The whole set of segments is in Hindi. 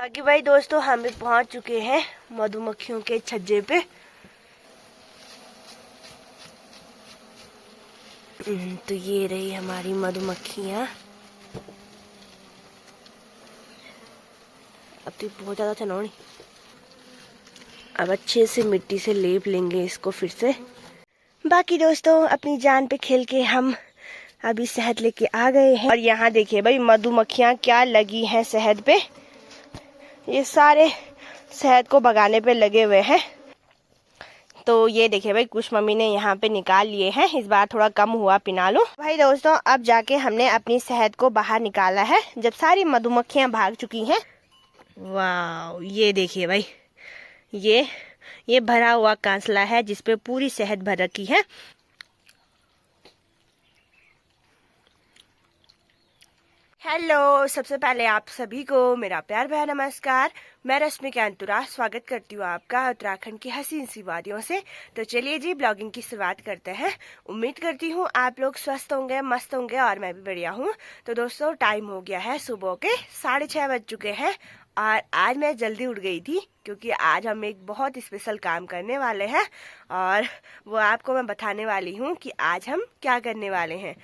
बाकी भाई दोस्तों हम भी पहुंच चुके हैं मधुमक्खियों के छज्जे पे। तो ये रही हमारी मधुमक्खियाँ। अब तो बहुत ज़्यादा चनौनी। अब अच्छे से मिट्टी से लेप लेंगे इसको फिर से। बाकी दोस्तों अपनी जान पे खेल के हम अभी शहद लेके आ गए हैं। और यहाँ देखिए भाई मधुमक्खियाँ क्या लगी हैं शहद पे। ये सारे शहद को भगाने पे लगे हुए हैं। तो ये देखिए भाई कुछ मम्मी ने यहाँ पे निकाल लिए हैं। इस बार थोड़ा कम हुआ पिनालू। भाई दोस्तों अब जाके हमने अपनी शहद को बाहर निकाला है जब सारी मधुमक्खियाँ भाग चुकी हैं। वाह ये देखिए भाई ये भरा हुआ कांसला है जिसपे पूरी शहद भर रखी है। हेलो, सबसे पहले आप सभी को मेरा प्यार भरा नमस्कार। मैं रश्मिका अंतुरा स्वागत करती हूँ आपका उत्तराखंड की हसीन सी वादियों से। तो चलिए जी ब्लॉगिंग की शुरुआत करते हैं। उम्मीद करती हूँ आप लोग स्वस्थ होंगे, मस्त होंगे और मैं भी बढ़िया हूँ। तो दोस्तों टाइम हो गया है सुबह के 6:30 बज चुके हैं और आज मैं जल्दी उठ गई थी क्योंकि आज हम एक बहुत स्पेशल काम करने वाले हैं और वो आपको मैं बताने वाली हूँ कि आज हम क्या करने वाले हैं।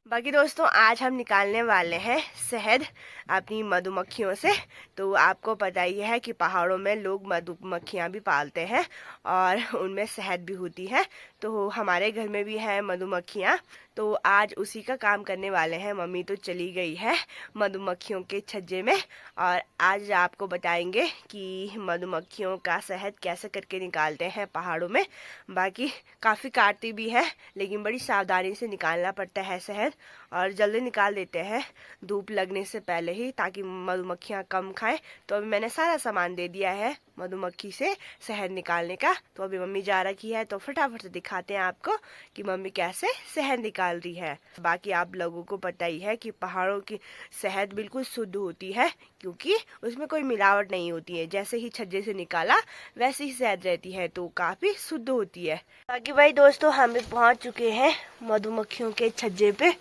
बाकी दोस्तों आज हम निकालने वाले हैं शहद अपनी मधुमक्खियों से। तो आपको पता ही है कि पहाड़ों में लोग मधुमक्खियाँ भी पालते हैं और उनमें शहद भी होती है। तो हमारे घर में भी है मधुमक्खियाँ। तो आज उसी का काम करने वाले हैं। मम्मी तो चली गई है मधुमक्खियों के छज्जे में और आज आपको बताएंगे कि मधुमक्खियों का शहद कैसे करके निकालते हैं पहाड़ों में। बाकी काफ़ी काटती भी है लेकिन बड़ी सावधानी से निकालना पड़ता है शहद और जल्दी निकाल देते हैं धूप लगने से पहले ही ताकि मधुमक्खियाँ कम खाएं। तो अभी मैंने सारा सामान दे दिया है मधुमक्खी से शहद निकालने का। तो अभी मम्मी जा रखी है तो फटाफट से दिखाते हैं आपको कि मम्मी कैसे शहद निकाल रही है। बाकी आप लोगों को पता ही है कि पहाड़ों की शहद बिल्कुल शुद्ध होती है क्योंकि उसमें कोई मिलावट नहीं होती है। जैसे ही छज्जे से निकाला वैसे ही शहद रहती है तो काफी शुद्ध होती है। बाकी भाई दोस्तों हम भी पहुंच चुके हैं मधुमक्खियों के छज्जे पे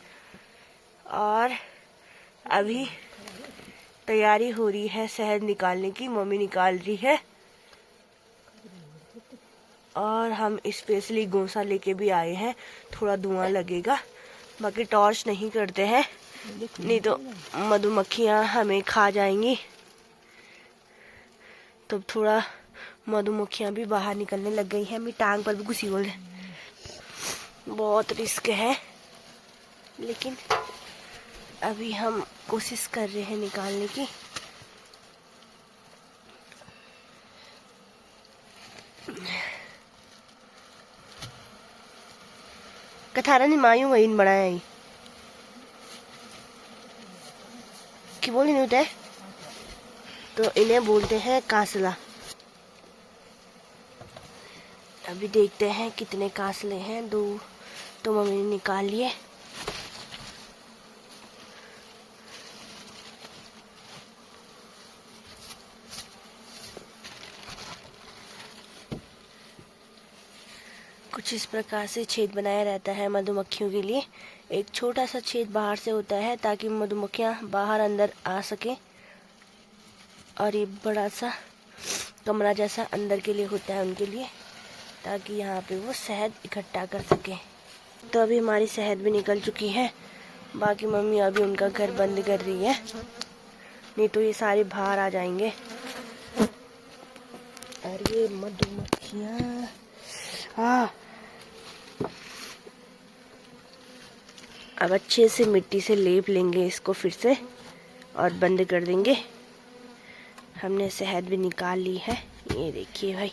और अभी तैयारी हो रही है शहद निकालने की। मम्मी निकाल रही है और हम स्पेशली गोसा लेके भी आए हैं। थोड़ा धुआं लगेगा। बाकी टॉर्च नहीं करते हैं नहीं तो मधुमक्खियां हमें खा जाएंगी। तो थोड़ा मधुमक्खियां भी बाहर निकलने लग गई हैं। मेरी टांग पर भी घुसी हुई है। बहुत रिस्क है लेकिन अभी हम कोशिश कर रहे हैं निकालने की। कथारा नहीं मायूं वही बनाया ही कि बोली नहीं होता है तो इन्हें बोलते हैं कांसला। अभी देखते हैं कितने कांसले हैं। 2 तो मम्मी ने निकाल लिए। कुछ इस प्रकार से छेद बनाया रहता है मधुमक्खियों के लिए। एक छोटा सा छेद बाहर से होता है ताकि मधुमक्खियां बाहर अंदर आ सके और ये बड़ा सा कमरा जैसा अंदर के लिए होता है उनके लिए ताकि यहाँ पे वो शहद इकट्ठा कर सके। तो अभी हमारी शहद भी निकल चुकी है। बाकी मम्मी अभी उनका घर बंद कर रही है नहीं तो ये सारे बाहर आ जाएंगे। अरे मधुमक्खियाँ अब अच्छे से मिट्टी से लेप लेंगे इसको फिर से और बंद कर देंगे। हमने शहद भी निकाल ली है ये देखिए भाई।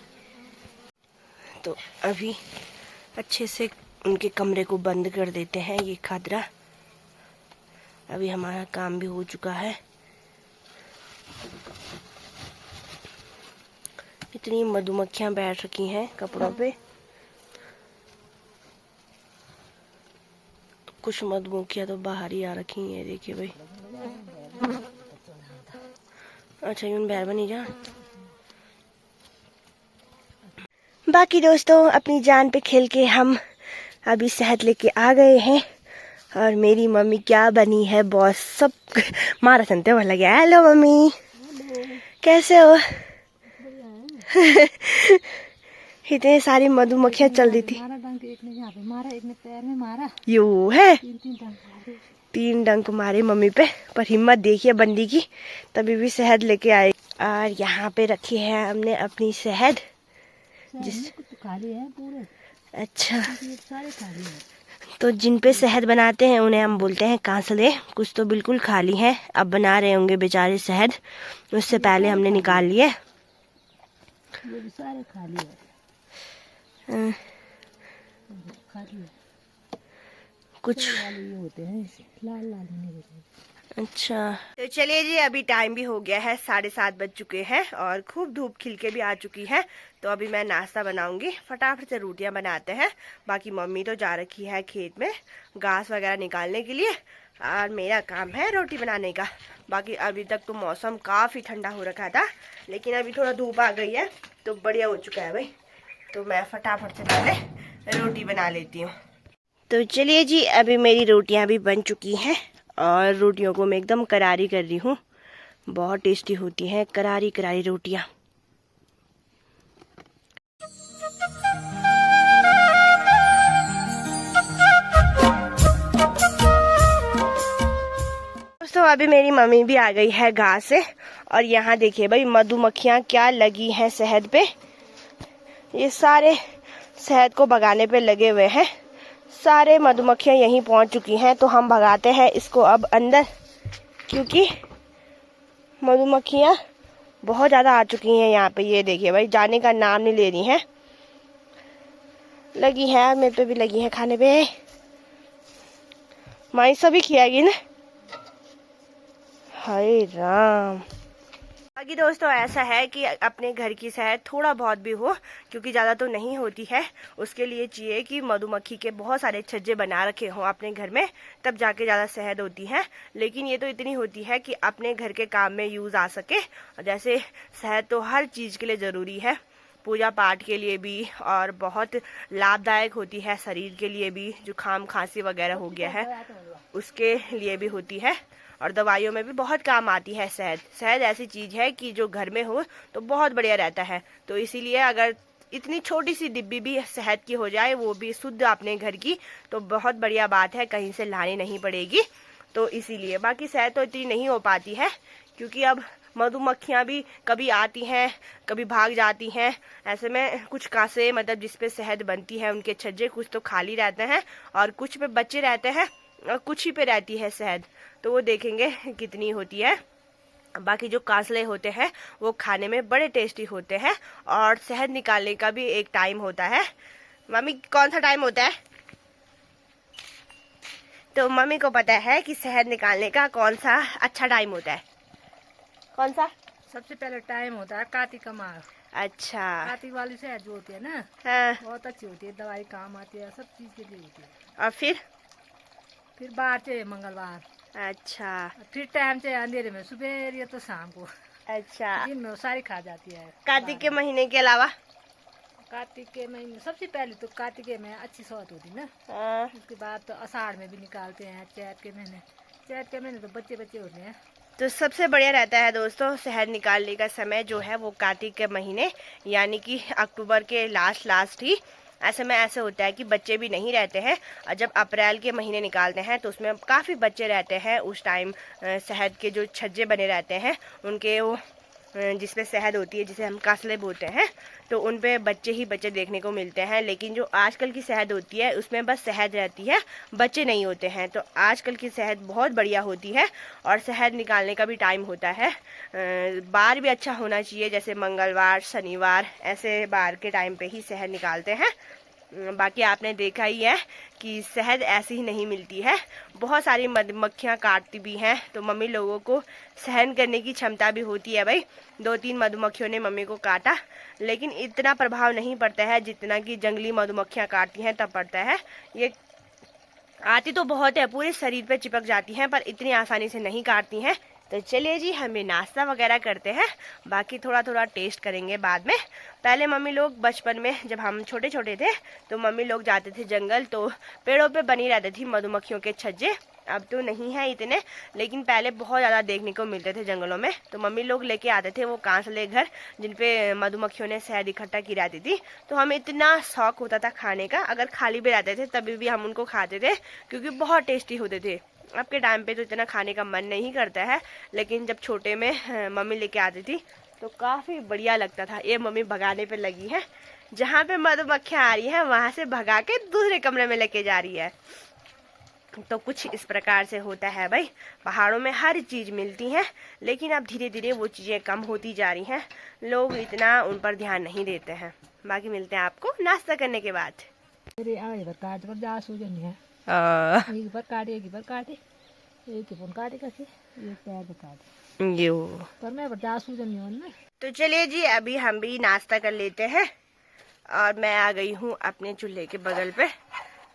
तो अभी अच्छे से उनके कमरे को बंद कर देते हैं ये खादरा। अभी हमारा काम भी हो चुका है। इतनी मधुमक्खियां बैठ रखी हैं कपड़ों पे। कुछ मधुमक्खियां तो बाहर ही आ रखी हैं देखिए भाई। अच्छा यूं बाहर बनी जा। बाकी दोस्तों अपनी जान पे खेल के हम अभी शहद लेके आ गए हैं और मेरी मम्मी क्या बनी है बॉस। सब मारा सुनते हुआ लगे। हेलो मम्मी कैसे हो? इतनी सारी मधुमक्खियां चल रही थी। एक ने यहाँ पे मारा, एक ने पैर में मारा। यू है, 3 डंक मारे। 3 डंक मारे मम्मी पे, पर हिम्मत देखिए बंदी की, तभी भी शहद लेके आए। और यहाँ पे रखी है हमने अपनी शहद, जिस कुछ खाली है पूरे। अच्छा, सारे खाली है। तो जिन पे शहद बनाते हैं उन्हें हम बोलते हैं कांसले। कुछ तो बिल्कुल खाली हैं, अब बना रहे होंगे बेचारे शहद, उससे पहले हमने निकाल लिए। ये भी सारे खाली है। खाली है। कुछ ये होते हैं लाल लाल नहीं होते। अच्छा, तो चलिए जी, अभी टाइम भी हो गया है, 7:30 बज चुके हैं और खूब धूप खिल के भी आ चुकी है। तो अभी मैं नाश्ता बनाऊंगी, फटाफट से रोटियां बनाते हैं। बाकी मम्मी तो जा रखी है खेत में घास वगैरह निकालने के लिए, और मेरा काम है रोटी बनाने का। बाकी अभी तक तो मौसम काफ़ी ठंडा हो रखा था, लेकिन अभी थोड़ा धूप आ गई है तो बढ़िया हो चुका है भाई। तो मैं फटाफट से पहले रोटी बना लेती हूँ। तो चलिए जी, अभी मेरी रोटियाँ भी बन चुकी हैं और रोटियों को मैं एकदम करारी कर रही हूँ। बहुत टेस्टी होती हैं करारी करारी रोटियाँ। दोस्तों, अभी मेरी मम्मी भी आ गई है घास से, और यहाँ देखिए भाई मधुमक्खियाँ क्या लगी हैं शहद पे। ये सारे शहद को भगाने पे लगे हुए हैं। सारे मधुमक्खियाँ यहीं पहुँच चुकी हैं, तो हम भगाते हैं इसको अब अंदर, क्योंकि मधुमक्खियाँ बहुत ज़्यादा आ चुकी हैं यहाँ पे। ये देखिए भाई, जाने का नाम नहीं ले रही हैं। लगी है, मेरे पे भी लगी है खाने पे। माई सभी खिलाएगी ना। हाय राम। बाकी दोस्तों, ऐसा है कि अपने घर की शहद थोड़ा बहुत भी हो, क्योंकि ज़्यादा तो नहीं होती है, उसके लिए चाहिए कि मधुमक्खी के बहुत सारे छज्जे बना रखे हों अपने घर में, तब जाके ज़्यादा शहद होती है। लेकिन ये तो इतनी होती है कि अपने घर के काम में यूज़ आ सके। जैसे शहद तो हर चीज़ के लिए ज़रूरी है, पूजा पाठ के लिए भी, और बहुत लाभदायक होती है शरीर के लिए भी। जुकाम खांसी वगैरह हो गया है उसके लिए भी होती है, और दवाइयों में भी बहुत काम आती है शहद। शहद ऐसी चीज़ है कि जो घर में हो तो बहुत बढ़िया रहता है। तो इसीलिए अगर इतनी छोटी सी डिब्बी भी शहद की हो जाए, वो भी शुद्ध अपने घर की, तो बहुत बढ़िया बात है, कहीं से लानी नहीं पड़ेगी। तो इसीलिए बाकी शहद तो इतनी नहीं हो पाती है, क्योंकि अब मधुमक्खियाँ भी कभी आती हैं कभी भाग जाती हैं। ऐसे में कुछ कांसे मतलब जिसपे शहद बनती है उनके छज्जे कुछ तो खाली रहते हैं, और कुछ पे बच्चे रहते हैं, और कुछ ही पे रहती है शहद। तो वो देखेंगे कितनी होती है। बाकी जो कांसले होते हैं वो खाने में बड़े टेस्टी होते हैं, और शहद निकालने का भी एक टाइम होता है। मम्मी, कौन सा टाइम होता है? तो मम्मी को पता है कि शहद निकालने का कौन सा अच्छा टाइम होता है। कौन सा? सबसे पहले टाइम होता है कार्तिक का माह। अच्छा, कार्तिक वाली शहद जो होती है ना, हाँ। बहुत अच्छी होती है, दवाई काम आती है, सब चीज के लिए होती है। और फिर बाहर से मंगलवार। अच्छा, फिर टाइम से अंधेरे में, सुबह या तो शाम को। अच्छा, दिन में वो सारी खा जाती है। कार्तिक के महीने के अलावा? कार्तिक के महीने सबसे पहले तो कार्तिक में अच्छी शहद होती ना, हाँ। उसके बाद तो आषाढ़ में भी निकालते हैं। चैत के महीने तो बच्चे होते हैं। तो सबसे बढ़िया रहता है दोस्तों शहद निकालने का समय जो है वो कार्तिक के महीने, यानी कि अक्टूबर के लास्ट ही। ऐसे में ऐसे होता है कि बच्चे भी नहीं रहते हैं, और जब अप्रैल के महीने निकालते हैं तो उसमें काफ़ी बच्चे रहते हैं। उस टाइम शहद के जो छज्जे बने रहते हैं उनके, वो जिसमें शहद होती है, जिसे हम कासले बोलते हैं, तो उन पे बच्चे ही बच्चे देखने को मिलते हैं। लेकिन जो आजकल की शहद होती है उसमें बस शहद रहती है, बच्चे नहीं होते हैं। तो आजकल की शहद बहुत बढ़िया होती है, और शहद निकालने का भी टाइम होता है। बार भी अच्छा होना चाहिए, जैसे मंगलवार, शनिवार, ऐसे बार के टाइम पे ही शहद निकालते हैं। बाकी आपने देखा ही है कि शहद ऐसी ही नहीं मिलती है, बहुत सारी मधुमक्खियाँ काटती भी हैं। तो मम्मी लोगों को सहन करने की क्षमता भी होती है भाई। 2-3 मधुमक्खियों ने मम्मी को काटा, लेकिन इतना प्रभाव नहीं पड़ता है जितना कि जंगली मधुमक्खियाँ काटती हैं तब पड़ता है। ये आती तो बहुत है, पूरे शरीर पे चिपक जाती हैं, पर इतनी आसानी से नहीं काटती हैं। तो चलिए जी, हमें नाश्ता वगैरह करते हैं, बाकी थोड़ा थोड़ा टेस्ट करेंगे बाद में। पहले मम्मी लोग बचपन में जब हम छोटे छोटे थे तो मम्मी लोग जाते थे जंगल, तो पेड़ों पे बनी रहती थी मधुमक्खियों के छज्जे, अब तो नहीं है इतने, लेकिन पहले बहुत ज़्यादा देखने को मिलते थे जंगलों में। तो मम्मी लोग लेके आते थे वो कांसले घर, जिन पे मधुमक्खियों ने शहद इकट्ठा की रहती थी। तो हमें इतना शौक होता था खाने का, अगर खाली भी रहते थे तभी भी हम उनको खाते थे, क्योंकि बहुत टेस्टी होते थे। अब के टाइम पे तो इतना खाने का मन नहीं करता है, लेकिन जब छोटे में मम्मी लेके आती थी तो काफ़ी बढ़िया लगता था। ये मम्मी भगाने पे लगी है, जहाँ पे मधुमक्खियाँ आ रही हैं वहाँ से भगा के दूसरे कमरे में लेके जा रही है। तो कुछ इस प्रकार से होता है भाई, पहाड़ों में हर चीज़ मिलती है, लेकिन अब धीरे धीरे वो चीज़ें कम होती जा रही हैं, लोग इतना उन पर ध्यान नहीं देते हैं। बाकी मिलते हैं आपको नाश्ता करने के बाद। मेरे आगे पर काट पर जा सूजन है, एक पर काटे, एक पर काटे, एक ही पर काटे कैसे, एक पैर पर काटे यो। पर मैं पर जा सूजन नहीं ना। तो चलिए जी, अभी हम भी नाश्ता कर लेते हैं। और मैं आ गई हूँ अपने चूल्हे के बगल पे,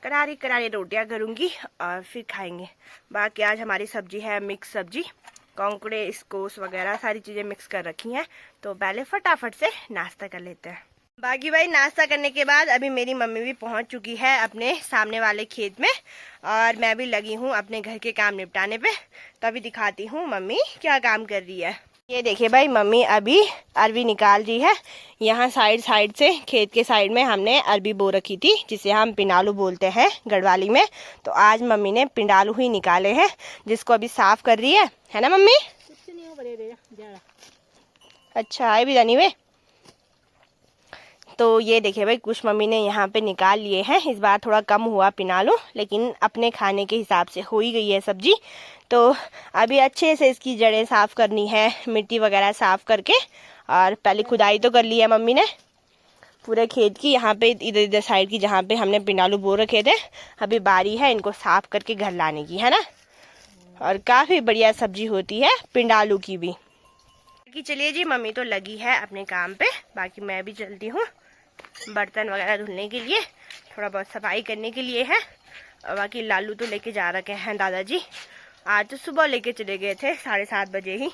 करारी करारी रोटियां करूँगी और फिर खाएंगे। बाकी आज हमारी सब्जी है मिक्स सब्जी, कौंकड़े, स्कोस वगैरह सारी चीज़ें मिक्स कर रखी हैं। तो पहले फटाफट से नाश्ता कर लेते हैं। बाकी भाई नाश्ता करने के बाद अभी मेरी मम्मी भी पहुंच चुकी है अपने सामने वाले खेत में, और मैं भी लगी हूँ अपने घर के काम निपटाने पे। तभी दिखाती हूँ मम्मी क्या काम कर रही है। ये देखिए भाई, मम्मी अभी अरबी निकाल रही है। यहाँ साइड साइड से खेत के साइड में हमने अरबी बो रखी थी, जिसे हम पिंडालू बोलते हैं गढ़वाली में। तो आज मम्मी ने पिंडालू ही निकाले हैं, जिसको अभी साफ कर रही है ना मम्मी? कुछ नहीं हो बड़े अच्छा है भी जानी वे। तो ये देखिए भाई, कुछ मम्मी ने यहाँ पे निकाल लिए हैं। इस बार थोड़ा कम हुआ पिनालू, लेकिन अपने खाने के हिसाब से हो ही गई है सब्जी। तो अभी अच्छे से इसकी जड़ें साफ करनी है, मिट्टी वगैरह साफ करके। और पहले खुदाई तो कर ली है मम्मी ने पूरे खेत की, यहाँ पे इधर इधर साइड की जहाँ पे हमने पिनालू बो रखे थे। अभी बारी है इनको साफ करके घर लाने की, है ना। और काफ़ी बढ़िया सब्जी होती है पिंडालू की भी। बाकी चलिए जी, मम्मी तो लगी है अपने काम पे, बाकी मैं भी चलती हूँ बर्तन वगैरह धुलने के लिए, थोड़ा बहुत सफाई करने के लिए है। और बाकी लालू तो लेके जा रखे हैं दादाजी। आज तो सुबह लेके चले गए थे 7:30 बजे ही,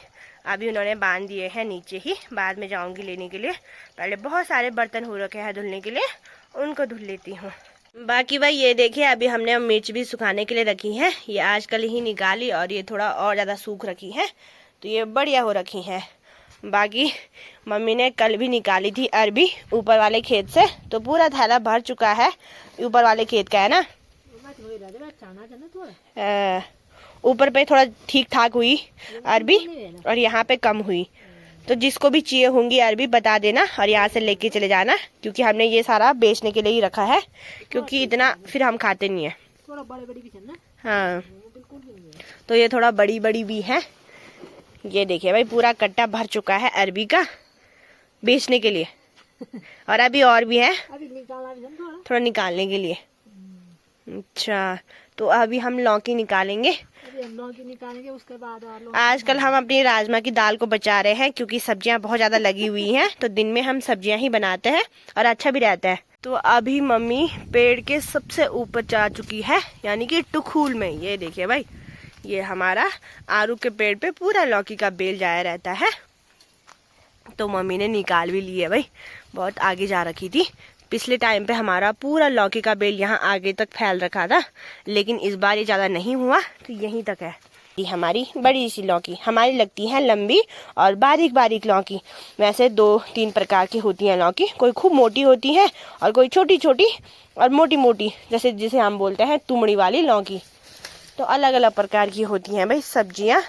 अभी उन्होंने बांध दिए हैं नीचे ही। बाद में जाऊंगी लेने के लिए। पहले बहुत सारे बर्तन हो रखे हैं धुलने के लिए, उनको धुल लेती हूँ। बाकी भाई ये देखिए, अभी हमने मिर्च भी सुखाने के लिए रखी है। ये आजकल ही निकाली और ये थोड़ा और ज़्यादा सूख रखी है, तो ये बढ़िया हो रखी है। बाकी मम्मी ने कल भी निकाली थी अरबी ऊपर वाले खेत से, तो पूरा थैला भर चुका है ऊपर वाले खेत का, है ना। ऊपर पे थोड़ा ठीक ठाक हुई अरबी और यहाँ पे कम हुई। तो जिसको भी चाहिए होंगी अरबी बता देना और यहाँ से लेके चले जाना, क्योंकि हमने ये सारा बेचने के लिए ही रखा है, क्योंकि इतना फिर हम खाते नहीं है। हाँ, तो ये थोड़ा बड़ी बड़ी भी है। ये देखिए भाई, पूरा कट्टा भर चुका है अरबी का बेचने के लिए। और अभी और भी है, थोड़ा निकालने के लिए। अच्छा, तो अभी हम लौकी निकालेंगे। उसके बाद आजकल हम अपनी राजमा की दाल को बचा रहे हैं, क्योंकि सब्जियां बहुत ज्यादा लगी हुई हैं। तो दिन में हम सब्जियां ही बनाते हैं और अच्छा भी रहता है। तो अभी मम्मी पेड़ के सबसे ऊपर जा चुकी है, यानी कि टुखूल में। ये देखिए भाई, ये हमारा आरू के पेड़ पे पूरा लौकी का बेल जाया रहता है। तो मम्मी ने निकाल भी ली है भाई, बहुत आगे जा रखी थी। पिछले टाइम पे हमारा पूरा लौकी का बेल यहाँ आगे तक फैल रखा था, लेकिन इस बार ये ज़्यादा नहीं हुआ, तो यहीं तक है। ये हमारी बड़ी सी लौकी हमारी लगती है लंबी और बारीक बारीक लौकी। वैसे 2-3 प्रकार की होती हैं लौकी, कोई खूब मोटी होती है और कोई छोटी छोटी और मोटी मोटी, जैसे जिसे हम बोलते हैं तुमड़ी वाली लौकी। तो अलग अलग प्रकार की होती हैं भाई सब्जियां,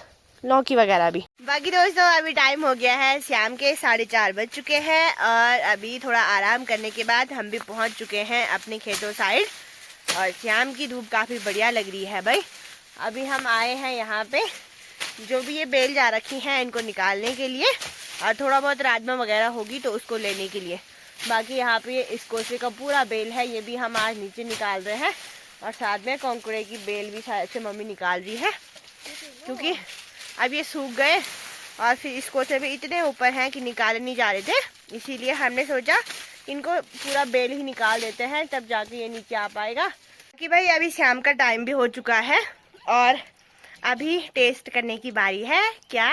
लौकी वगैरह भी। बाकी दोस्तों, अभी टाइम हो गया है शाम के 4:30 बज चुके हैं, और अभी थोड़ा आराम करने के बाद हम भी पहुंच चुके हैं अपने खेतों साइड। और शाम की धूप काफ़ी बढ़िया लग रही है भाई। अभी हम आए हैं यहाँ पे, जो भी ये बेल जा रखी हैं इनको निकालने के लिए, और थोड़ा बहुत राजमा वगैरह होगी तो उसको लेने के लिए। बाकी यहाँ पे इस कोसे का पूरा बेल है, ये भी हम आज नीचे निकाल रहे हैं। और साथ में कौंकुड़े की बेल भी शायद से मम्मी निकाल रही है, क्योंकि अब ये सूख गए और फिर इस कोसे में इतने ऊपर हैं कि निकाले नहीं जा रहे थे। इसीलिए हमने सोचा इनको पूरा बेल ही निकाल देते हैं, तब जाके ये नीचे आ पाएगा। कि भाई अभी शाम का टाइम भी हो चुका है और अभी टेस्ट करने की बारी है। क्या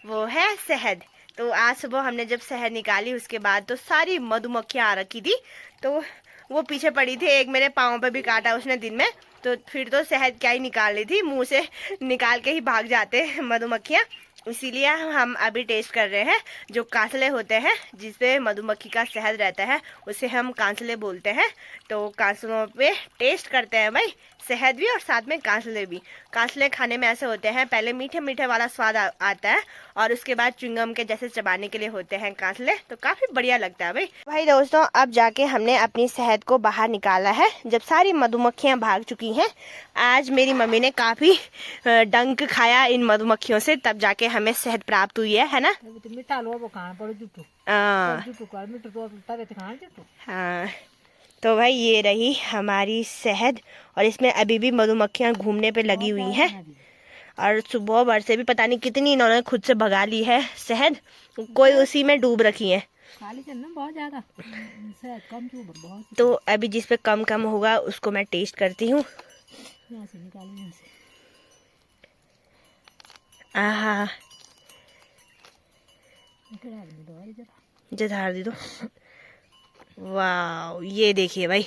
वो है शहद। तो आज सुबह हमने जब शहद निकाली उसके बाद तो सारी मधुमक्खियाँ आ रखी थी, तो वो पीछे पड़ी थी। एक मेरे पाँव पे भी काटा उसने दिन में, तो फिर तो शहद क्या ही निकालनी थी, मुंह से निकाल के ही भाग जाते मधुमक्खियाँ। इसीलिए हम अभी टेस्ट कर रहे हैं। जो कांसले होते हैं जिसपे मधुमक्खी का शहद रहता है उसे हम कांसले बोलते हैं। तो कांसलों पे टेस्ट करते हैं भाई, शहद भी और साथ में कांसले भी। कांसले खाने में ऐसे होते हैं, पहले मीठे मीठे वाला स्वाद आता है और उसके बाद च्युइंगम के जैसे चबाने के लिए होते हैं कांसले। तो काफी बढ़िया लगता है भाई दोस्तों, अब जाके हमने अपनी शहद को बाहर निकाला है जब सारी मधुमक्खियां भाग चुकी हैं। आज मेरी मम्मी ने काफी डंक खाया इन मधुमक्खियों से, तब जाके हमें शहद प्राप्त हुई है ना। मीठा लो वो खाना पड़े जुटू हाँ, तो भाई ये रही हमारी शहद और इसमें अभी भी मधुमक्खियां घूमने पे लगी हुई हैं। और सुबह भर से भी पता नहीं कितनी इन्होंने खुद से भगा ली है शहद, कोई उसी में डूब रखी है। बहुत ज्यादा शहद कम बहुत। तो अभी जिस पे कम कम होगा उसको मैं टेस्ट करती हूँ। आहा, जधार दी दो। वाह, ये देखिए भाई,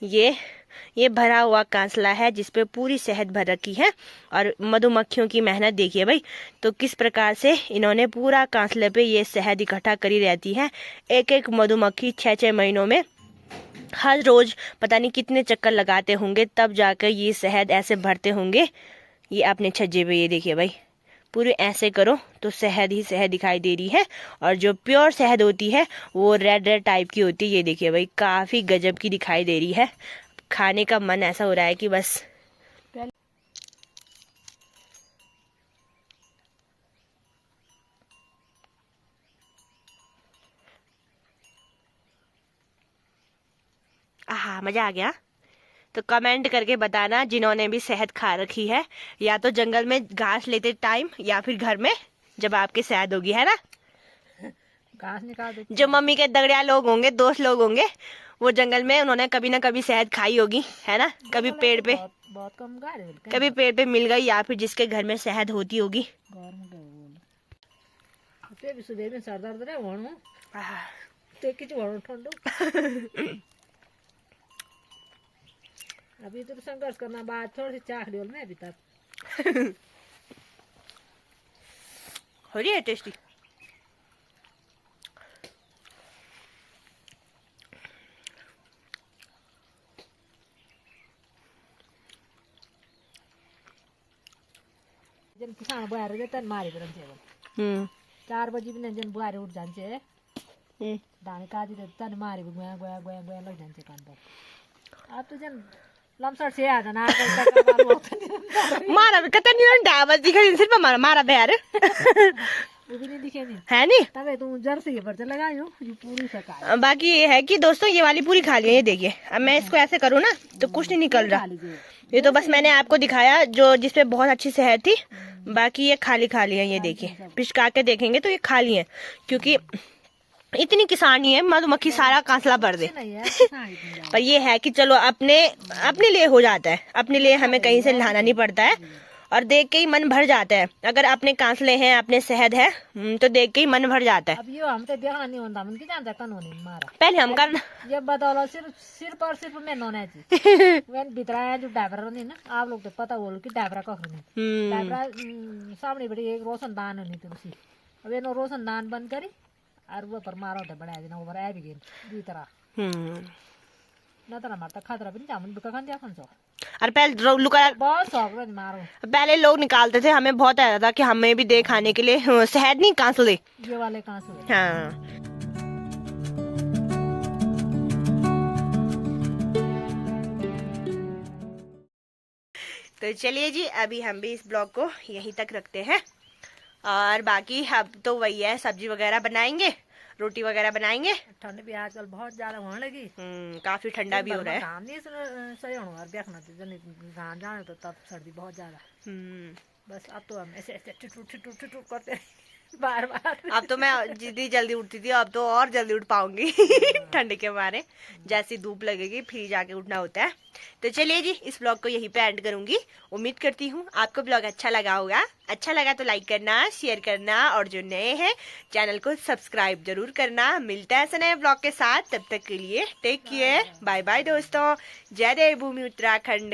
ये भरा हुआ कांसला है जिसपे पूरी शहद भर रखी है। और मधुमक्खियों की मेहनत देखिए भाई, तो किस प्रकार से इन्होंने पूरा कांसले पे ये शहद इकट्ठा करी रहती है। एक एक मधुमक्खी 6-6 महीनों में हर रोज पता नहीं कितने चक्कर लगाते होंगे, तब जाकर ये शहद ऐसे भरते होंगे। ये अपने छज्जे पे ये देखिए भाई, पूरे ऐसे करो तो शहद ही शहद दिखाई दे रही है। और जो प्योर शहद होती है वो रेड रेड टाइप की होती है। ये देखिए भाई, काफी गजब की दिखाई दे रही है। खाने का मन ऐसा हो रहा है कि बस। आहा, मजा आ गया। तो कमेंट करके बताना जिन्होंने भी शहद खा रखी है, या तो जंगल में घास लेते टाइम या फिर घर में जब आपके शहद होगी, है ना। घास निकाल दो। जो मम्मी के दगड़िया लोग होंगे, दोस्त लोग होंगे, वो जंगल में उन्होंने कभी ना कभी शहद खाई होगी, है ना। कभी पेड़ पे बहुत कम कभी पेड़ पे मिल गई, या फिर जिसके घर में शहद होती होगी। सुबह में सर दर्द रहे अभी तो संघर्ष करना बाद थोड़ी सी चाख लियो मैं अभी तक हो रही है टेस्टी। जन किसान बुआरे जे तन मारी बरन से 4 बजे भी जन बुआरे उठ जान से दाने काजी दे तन मारी गोया गोया गोया गोया लग जान से कान पर। अब तो जन लमसट से आ जाना मारा कतन नहीं डाबस दिखा सिर्फ मारा बेर वो भी नहीं दिखे नहीं है नहीं। तबे तुम जर से ये पर्चा लगायो ये पूरी सका। बाकी ये है कि दोस्तों ये वाली पूरी खा ली है। ये देखिए, अब मैं इसको ऐसे करूँ ना तो कुछ नहीं निकल रहा। ये तो बस मैंने आपको दिखाया जो जिसपे बहुत अच्छी शहद थी, बाकी ये खाली खाली है। ये देखिए, पिचका के देखेंगे तो ये खाली है, क्योंकि इतनी किसानी है मधुमक्खी सारा कांसला भर दे। पर ये है कि चलो अपने लिए हो जाता है, अपने लिए हमें कहीं से लाना नहीं पड़ता है और देख के ही मन भर जाता है। अगर अपने कांसले हैं, अपने शहद है तो देख के ही मन भर जाता है। अब ये हम तो देखना नहीं होता, मन की जानता कानून मारा पहले हम करना ये बदौलत सिर्फ और सिर्फ मैं नोना जी मैं बितरा जो ड्राइवर नहीं ना, आप लोग तो पता बोलो कि ड्राइवर का नहीं ड्राइवर सामने बड़ी एक रोशनदान नहीं तो उसी अब ये नो रोशनदान बंद करी और वो पर मारा होता बड़ा दिन ऊपर आए भी गेल दी तरह ना तरह मारता खतरा भी नहीं जामुन बिका खान दिया खान सो। और पहले लुका बहुत शौक है मारो, पहले लोग निकालते थे, हमें बहुत आता था कि हमें भी दे खाने के लिए शहद नहीं कांसले, ये वाले कांसले। हाँ, तो चलिए जी, अभी हम भी इस ब्लॉग को यहीं तक रखते हैं। और बाकी अब तो वही है, सब्जी वगैरह बनाएंगे, रोटी वगैरह बनाएंगे। ठंड भी आजकल बहुत ज्यादा होने लगी, काफी ठंडा भी हो रहा है। काम नहीं सही होना देखना गाँव जाने तो तब सर्दी बहुत ज्यादा। बस अब तो हम ऐसे ऐसे टूट करते बार बार। अब तो मैं जितनी जल्दी उठती थी अब तो और जल्दी उठ पाऊंगी ठंड के मारे। जैसी धूप लगेगी फिर जाके उठना होता है। तो चलिए जी, इस ब्लॉग को यहीं पे एंड करूंगी। उम्मीद करती हूँ आपको ब्लॉग अच्छा लगा होगा। अच्छा लगा तो लाइक करना, शेयर करना और जो नए हैं चैनल को सब्सक्राइब जरूर करना। मिलता है ऐसे नए ब्लॉग के साथ, तब तक के लिए टेक केयर, बाय बाय दोस्तों। जय देवभूमि उत्तराखंड।